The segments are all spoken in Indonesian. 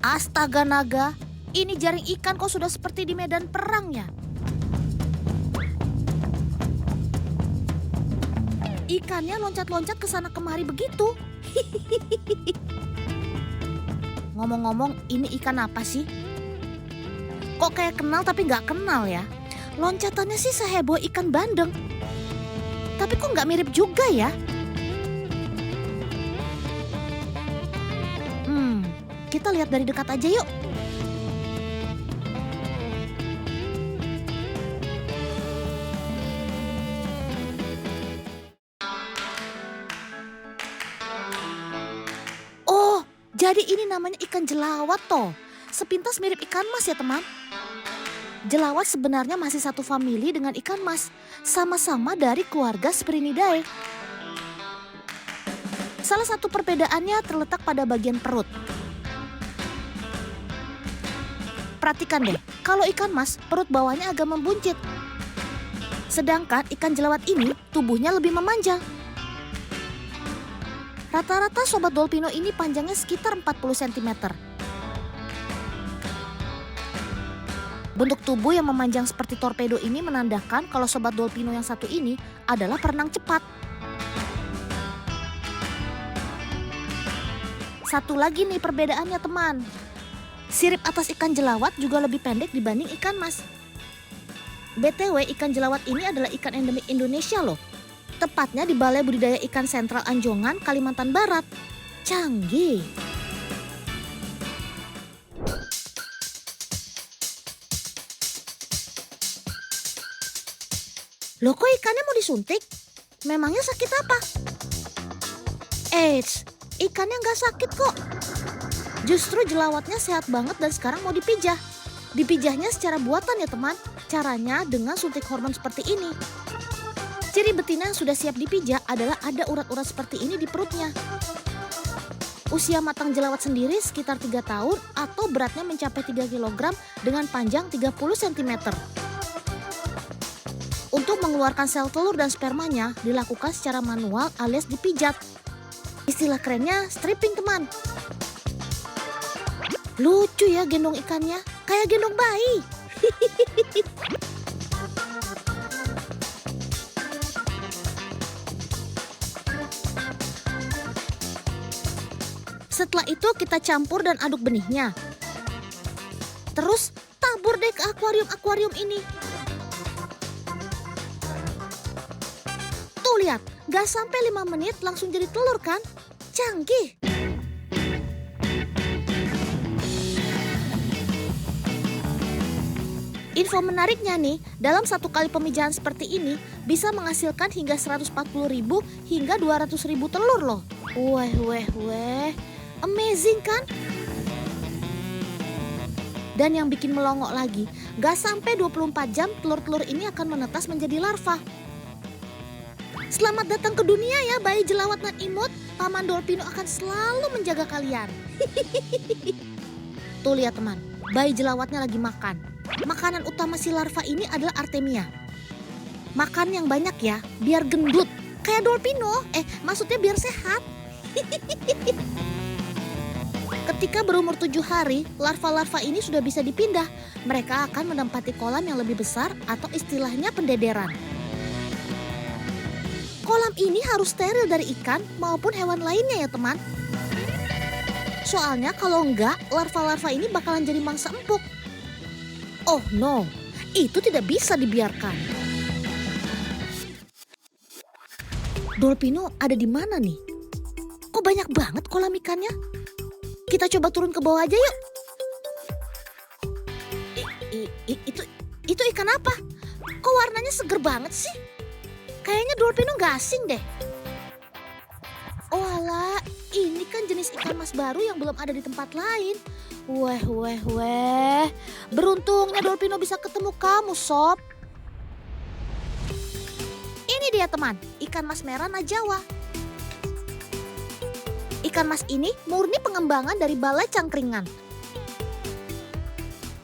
Astaga naga, ini jaring ikan kok sudah seperti di medan perang ya? Ikannya loncat-loncat ke sana kemari begitu. Ngomong-ngomong, ini ikan apa sih? Kok kayak kenal tapi nggak kenal ya? Loncatannya sih seheboh ikan bandeng. Tapi kok nggak mirip juga ya? Kita lihat dari dekat aja yuk. Oh, jadi ini namanya ikan jelawat toh. Sepintas mirip ikan mas ya teman. Jelawat sebenarnya masih satu famili dengan ikan mas. Sama-sama dari keluarga Sphyrinidae. Salah satu perbedaannya terletak pada bagian perut. Perhatikan deh, kalau ikan mas perut bawahnya agak membuncit. Sedangkan ikan jelawat ini tubuhnya lebih memanjang. Rata-rata sobat dolpino ini panjangnya sekitar 40 cm. Bentuk tubuh yang memanjang seperti torpedo ini menandakan kalau sobat dolpino yang satu ini adalah perenang cepat. Satu lagi nih perbedaannya teman. Sirip atas ikan jelawat juga lebih pendek dibanding ikan mas. BTW ikan jelawat ini adalah ikan endemik Indonesia loh. Tepatnya di Balai Budidaya Ikan Sentral Anjongan, Kalimantan Barat. Canggih. Loh kok ikannya mau disuntik? Memangnya sakit apa? Eits, ikannya nggak sakit kok. Justru jelawatnya sehat banget dan sekarang mau dipijah. Dipijahnya secara buatan ya teman. Caranya dengan suntik hormon seperti ini. Ciri betina yang sudah siap dipijah adalah ada urat-urat seperti ini di perutnya. Usia matang jelawat sendiri sekitar 3 tahun atau beratnya mencapai 3 kg dengan panjang 30 cm. Untuk mengeluarkan sel telur dan spermanya dilakukan secara manual alias dipijat. Istilah kerennya stripping teman. Lucu ya gendong ikannya, kayak gendong bayi. Setelah itu kita campur dan aduk benihnya. Terus tabur deh ke akuarium ini. Tuh lihat, gak sampai 5 menit langsung jadi telur kan? Canggih. Info menariknya nih, dalam satu kali pemijahan seperti ini bisa menghasilkan hingga 140.000 hingga 200.000 telur loh. Weh, amazing kan? Dan yang bikin melongo lagi, gak sampai 24 jam telur-telur ini akan menetas menjadi larva. Selamat datang ke dunia ya bayi jelawat nan imut, Paman Dolpino akan selalu menjaga kalian. Tuh lihat teman, bayi jelawatnya lagi makan. Makanan utama si larva ini adalah artemia. Makan yang banyak ya, biar gendut. Kayak dolpino, maksudnya biar sehat. Ketika berumur 7 hari, larva-larva ini sudah bisa dipindah. Mereka akan menempati kolam yang lebih besar atau istilahnya pendederan. Kolam ini harus steril dari ikan maupun hewan lainnya ya teman. Soalnya kalau enggak, larva-larva ini bakalan jadi mangsa empuk. Oh no, itu tidak bisa dibiarkan. Dolpino ada di mana nih? Kok banyak banget kolam ikannya? Kita coba turun ke bawah aja yuk. Itu ikan apa? Kok warnanya seger banget sih? Kayaknya dolpino gak asing deh. Oh alah, ini kan jenis ikan mas baru yang belum ada di tempat lain. Weh. Beruntungnya dolpino bisa ketemu kamu, Sob. Ini dia teman, ikan mas merah Najawa. Ikan mas ini murni pengembangan dari Balai Cangkringan.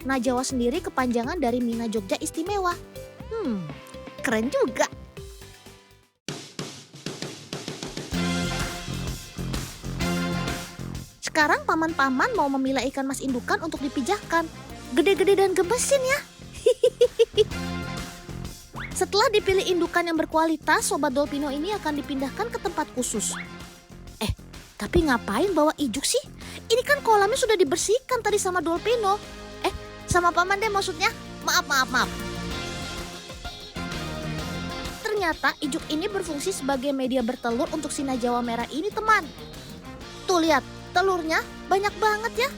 Najawa sendiri kepanjangan dari Mina Jogja Istimewa. Keren juga. Sekarang paman-paman mau memilah ikan mas indukan untuk dipijahkan. Gede-gede dan gemesin ya. Setelah dipilih indukan yang berkualitas, Sobat Dolpino ini akan dipindahkan ke tempat khusus. Tapi ngapain bawa ijuk sih? Ini kan kolamnya sudah dibersihkan tadi sama Dolpino. Sama paman deh maksudnya. Maaf. Ternyata ijuk ini berfungsi sebagai media bertelur untuk sina Jawa merah ini, teman. Tuh lihat, telurnya banyak banget ya.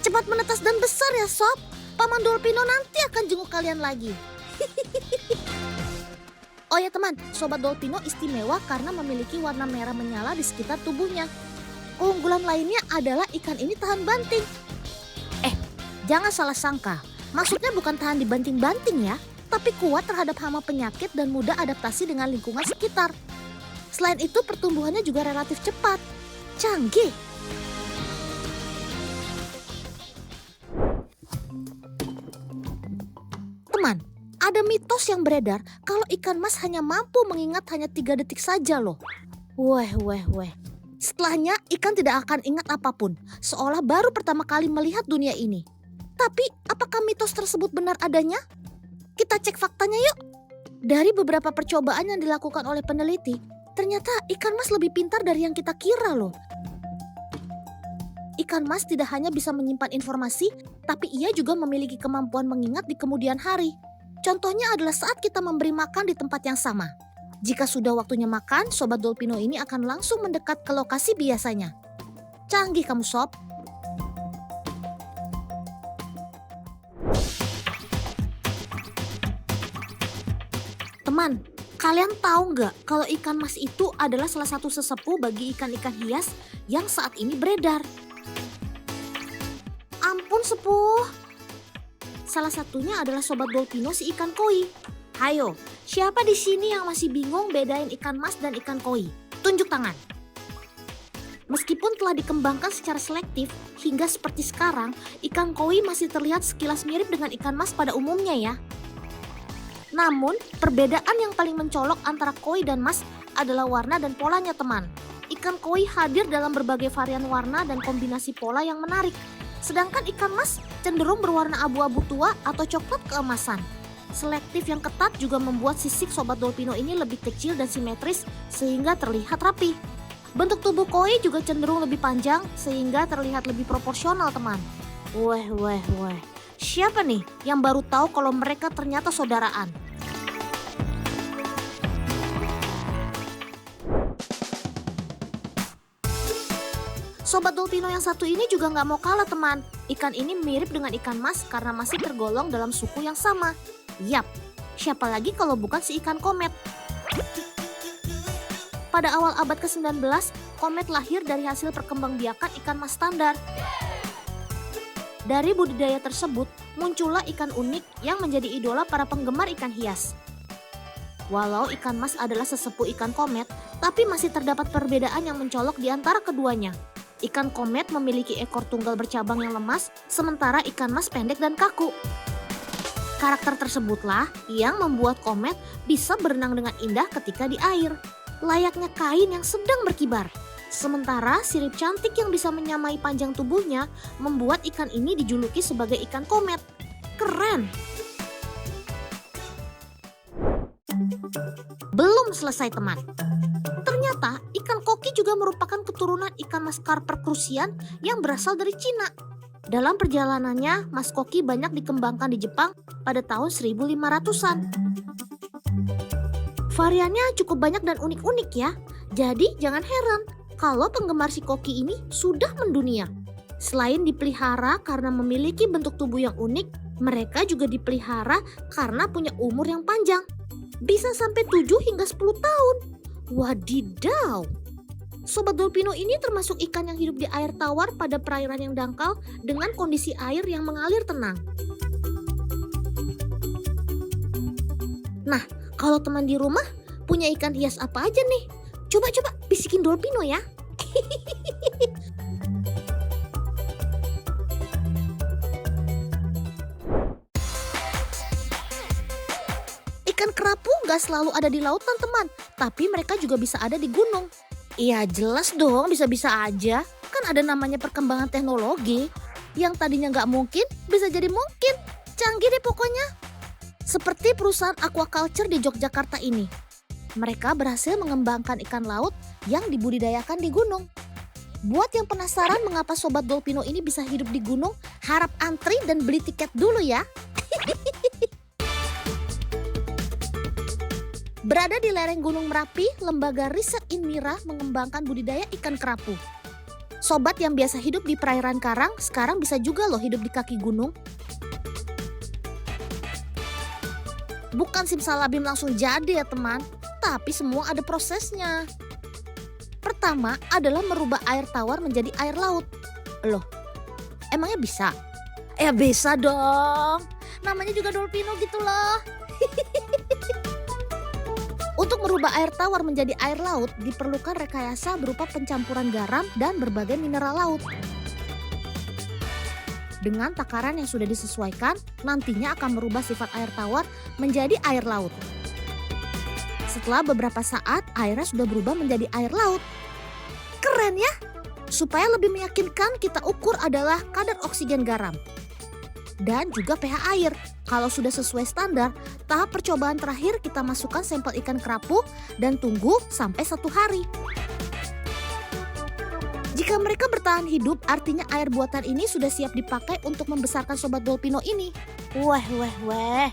Cepat menetas dan besar ya sob. Paman Dolpino nanti akan jenguk kalian lagi. Oh ya teman, Sobat Dolpino istimewa karena memiliki warna merah menyala di sekitar tubuhnya. Keunggulan lainnya adalah ikan ini tahan banting. Jangan salah sangka, maksudnya bukan tahan dibanting-banting ya, tapi kuat terhadap hama penyakit dan mudah adaptasi dengan lingkungan sekitar. Selain itu pertumbuhannya juga relatif cepat. Canggih. Teman, ada mitos yang beredar kalau ikan mas hanya mampu mengingat hanya 3 detik saja loh. Weh. Setelahnya ikan tidak akan ingat apapun, seolah baru pertama kali melihat dunia ini. Tapi apakah mitos tersebut benar adanya? Kita cek faktanya yuk. Dari beberapa percobaan yang dilakukan oleh peneliti, ternyata ikan mas lebih pintar dari yang kita kira loh. Ikan mas tidak hanya bisa menyimpan informasi, tapi ia juga memiliki kemampuan mengingat di kemudian hari. Contohnya adalah saat kita memberi makan di tempat yang sama. Jika sudah waktunya makan, Sobat Dolpino ini akan langsung mendekat ke lokasi biasanya. Canggih kamu sob. Teman, kalian tahu nggak kalau ikan mas itu adalah salah satu sesepuh bagi ikan-ikan hias yang saat ini beredar? Ampun sepuh. Salah satunya adalah Sobat Dolpino si ikan koi. Hayo, siapa di sini yang masih bingung bedain ikan mas dan ikan koi? Tunjuk tangan. Meskipun telah dikembangkan secara selektif, hingga seperti sekarang, ikan koi masih terlihat sekilas mirip dengan ikan mas pada umumnya ya. Namun, perbedaan yang paling mencolok antara koi dan mas adalah warna dan polanya teman. Ikan koi hadir dalam berbagai varian warna dan kombinasi pola yang menarik. Sedangkan ikan mas cenderung berwarna abu-abu tua atau coklat keemasan. Selektif yang ketat juga membuat sisik Sobat Dolpino ini lebih kecil dan simetris sehingga terlihat rapi. Bentuk tubuh koi juga cenderung lebih panjang sehingga terlihat lebih proporsional teman. Weh. Siapa nih yang baru tahu kalau mereka ternyata saudaraan? Sobat Dolpino yang satu ini juga nggak mau kalah teman. Ikan ini mirip dengan ikan mas karena masih tergolong dalam suku yang sama. Yap, siapa lagi kalau bukan si ikan komet? Pada awal abad ke-19, komet lahir dari hasil perkembangbiakan ikan mas standar. Dari budidaya tersebut, muncullah ikan unik yang menjadi idola para penggemar ikan hias. Walau ikan mas adalah sesepuh ikan komet, tapi masih terdapat perbedaan yang mencolok di antara keduanya. Ikan komet memiliki ekor tunggal bercabang yang lemas, sementara ikan mas pendek dan kaku. Karakter tersebutlah yang membuat komet bisa berenang dengan indah ketika di air, layaknya kain yang sedang berkibar. Sementara sirip cantik yang bisa menyamai panjang tubuhnya membuat ikan ini dijuluki sebagai ikan komet. Keren! Belum selesai teman. Ternyata ikan koki juga merupakan keturunan ikan mas Carper crucian yang berasal dari Cina. Dalam perjalanannya, mas koki banyak dikembangkan di Jepang pada tahun 1500-an. Variannya cukup banyak dan unik-unik ya. Jadi jangan heran kalau penggemar si koki ini sudah mendunia. Selain dipelihara karena memiliki bentuk tubuh yang unik, mereka juga dipelihara karena punya umur yang panjang. Bisa sampai 7 hingga 10 tahun. Wadidaw! Sobat Dolpino ini termasuk ikan yang hidup di air tawar pada perairan yang dangkal dengan kondisi air yang mengalir tenang. Nah, kalau teman di rumah punya ikan hias apa aja nih? Coba bisikin Dolpino ya. Ikan kerapu gak selalu ada di lautan teman, tapi mereka juga bisa ada di gunung. Iya jelas dong bisa-bisa aja. Kan ada namanya perkembangan teknologi. Yang tadinya nggak mungkin bisa jadi mungkin. Canggih deh pokoknya. Seperti perusahaan aquaculture di Yogyakarta ini. Mereka berhasil mengembangkan ikan laut yang dibudidayakan di gunung. Buat yang penasaran mengapa Sobat Dolpino ini bisa hidup di gunung, harap antri dan beli tiket dulu ya. Berada di lereng Gunung Merapi, Lembaga Riset Inmira mengembangkan budidaya ikan kerapu. Sobat yang biasa hidup di perairan karang, sekarang bisa juga loh hidup di kaki gunung. Bukan simsalabim langsung jadi ya teman, tapi semua ada prosesnya. Pertama adalah merubah air tawar menjadi air laut. Loh, emangnya bisa? Ya bisa dong, namanya juga Dolpino gitu loh. Untuk merubah air tawar menjadi air laut diperlukan rekayasa berupa pencampuran garam dan berbagai mineral laut. Dengan takaran yang sudah disesuaikan, nantinya akan merubah sifat air tawar menjadi air laut. Setelah beberapa saat, airnya sudah berubah menjadi air laut. Keren ya? Supaya lebih meyakinkan, kita ukur adalah kadar oksigen garam dan juga pH air. Kalau sudah sesuai standar, tahap percobaan terakhir kita masukkan sampel ikan kerapu dan tunggu sampai 1 hari. Jika mereka bertahan hidup, artinya air buatan ini sudah siap dipakai untuk membesarkan Sobat Dolpino ini. Weh.